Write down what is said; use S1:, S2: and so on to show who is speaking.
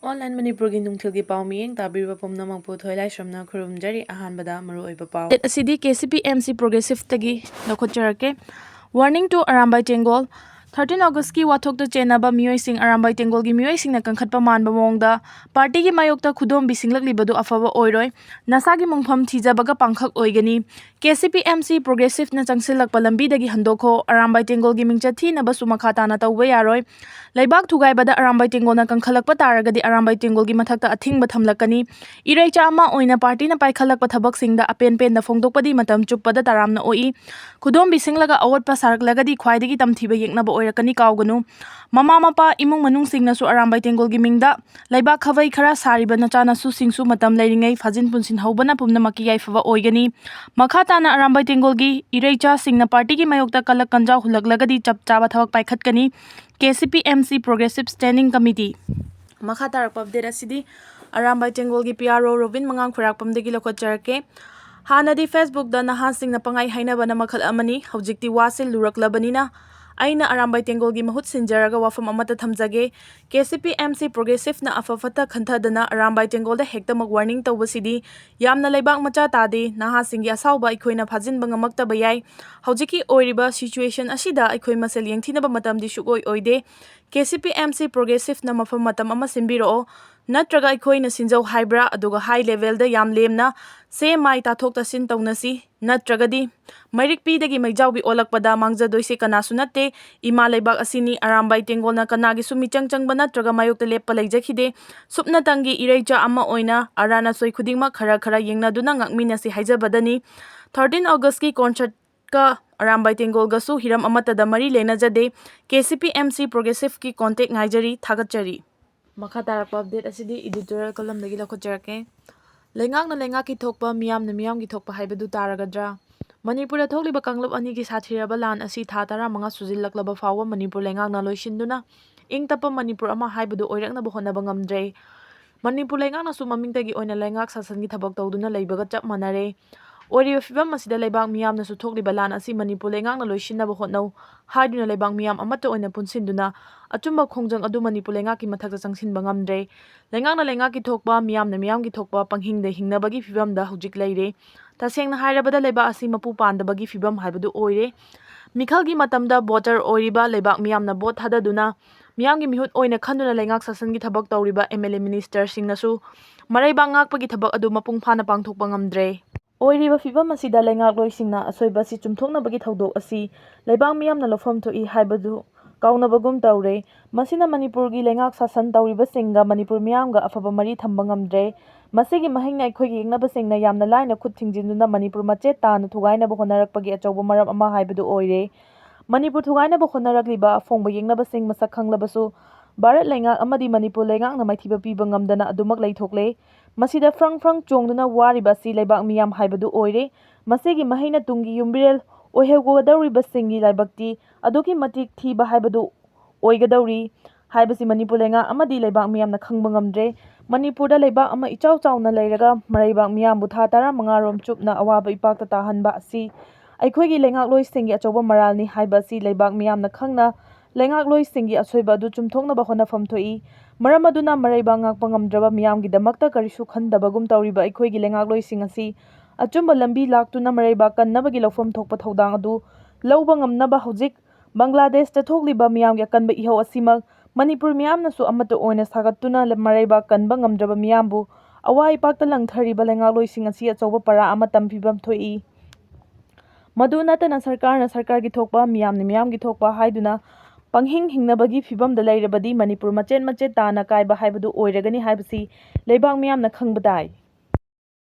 S1: Online Manipurgi nungthilgi pau miyeng tabiriba pumnamangpu thoilai shromna khurumjari ahanbada maruoiba pau. Asidi KCP MC Progressive tagi lakhotjarake. Warning to Arambai Tengol. 13 August ki wathok to chenaba miyoi sing Arambai Tengol gi miyoi sing na kankhatpa manba mongda party gi mayokta khudom bisinglak libadu afaba oiroi nasa gi mongpham thijabaga pangkhak oigani KCP MC Progressive na changsilak palambi dagi handokho Arambai Tengol gi mingcha thi na basu makhata na tawba yaroi laibak thugai bada Arambai Tengol na kankhalakpa taragadi Arambai Tengol gi mathakta athingba thamlakani iraicha ama oina party na paikhalakpa thabak singda apen pen na phongdokpadi matam chuppada taramna oi khudom bisinglaga awatpa saraklagadi khwaidagi tamthiba yeknaba oirakani kauganu mama mapa imung manung singnasu Arambai Tengol gi mingda laibak khavai khara sariba nachana su singsu matam leiringai phajin punsin hobana pumna maki yaifaba oigani makhata na Arambai Tengol gi iraicha singna party gi mayokta kalak kanjau hulaklagadi chapchaba thabak paikhatkani KCP MC Progressive Standing Committee makhata rakpa update asidi Arambai Tengol gi PRO Robin Mangang khurakpamdagi lokhotjarake Hanadi Facebook da nahan sing na pangai hainaba na makhal amani hawjikti wasil luraklabanina aina Arambai Tengol gi mahut sinjaraga wafam amata thamjage KCP MC Progressive na afafata khanthadana Arambai Tengol da hektamak warning tawbasidi yamna laibak macha tade naha singi asawba ikhoina phajinba ngamaktaba yai hawjiki oiriba situation asida ikhoi masel yengthinaba matamdi sugoi oide KCP MC Progressive na mafam matam ama simbiro natraga ikhoina sinjau haibra aduga high level da yam lemna se mai tathok tasin tawnasi natragadi mairik pi dagi maijawbi olakpada mangjadoise kanasu natte ima laibak asini Arambai Tengol na kanagi sumi changchangba natraga mayokta leppa leijakhide supna tangi iraicha ama oina arana soi khudingma khara khara yengnaduna ngakminasi haijabadani 13 August ki concert ka Arambai Tengol gasu hiram amatada mari lenajade KCP MC Progressive ki contact ngaijari thagatchari makha tarakpa update asidi editorial column dagi lakhotjarake Lengak na lengak ki thokpa miyam na miyam ki thokpa haibadu taragadra Manipura thokliba kanglop ani ki sathiraba lan asi tha tara manga sujillaklaba fawa Manipur lengak na loisinduna ing tapa Manipur ama haibadu oirakna bahonaba ngamdre Manipur lengak na su mamingtagi oina lengak sasan gi thabak tawduna leibaga chap manare Oriba fibam asida laibak miyam na su thokliba lan asi Manipur lengak na loisinaba hotnau haiduna laibak miyam amata oina punsinduna achumba khongjang adu Manipur lengak ki mathakta changsinba ngamdre lengak na lengak ki thokpa miyam na miyam ki thokpa panghingda hingnabagi fibam da hujik leire tasengna hairabada leiba asi mapu pandabagi fibam haibadu oire mikhalgi matamda voter oiriba leibak miyam na vote hadaduna miyamgi mihut oina khanduna lengak sasangi thabak tawriba MLA minister singnasu maraiba ngakpagi thabak adu mapung phana pangthokpa ngamdre oiriba fibam asida lengak loisingna asoiba si chumthoknabagi thodok asi leibak miyamna lofam thoi haibadu kaunabagum tawre masina Manipurgi lengak sasan tawriba singa Manipur miyamga afaba mari thamba ngamdre masigi mahingna ikhoigi yengnaba singna yamna laina khut thingjinduna Manipur machet tana thugainaba honarakpagi achauba maram ama haibadu oire Manipur thugainaba honarakliba afongba yengnaba sing masak khanglabasu Bharat lengak amadi Manipur lengak na maithiba piba ngamdana adumak leithokle masida frang frang chongduna wariba si leibak miyam haibadu oire masigi mahina tungi yumbirel oihegwadawriba singi laibakti aduki matik thiba haibadu oigadawri haibasi Manipur lengak amadi leibak miyamna khangba ngamdre Manipurda leibak ama ichau chauna leiraga maraibak miyambu tha tara mangarom chupna awaba ipakta tahanba asi aikhoigi lengak loisingi achauba maralni haibasi leibak miyamna khangna lengak loisingi asoiba adu chumthoknaba honafam thoi maram aduna maraiba ngakpa ngamdraba miyamgi damakta karisu khandabagum tawriba aikhoigi lengak loising asi achumba lambi laktuna maraiba kannabagi lofam thokpa thodang adu lauba ngamnaba hojik Bangladesh ta thokliba miyamgi akanba ihau asimak Manipur miyamna su amata oina sagattuna maraiba kanba ngamdraba miyambu awai pakta langthariba lengak loising asi achauba para ama tampibam thoi maduna tana sarkargi thokpa miyamni miyamgi thokpa haiduna panghing hingnabagi fibamda leirabadi Manipur machet machet tana kaiba haibadu oiragani haibasi leibak miyamna khangbadai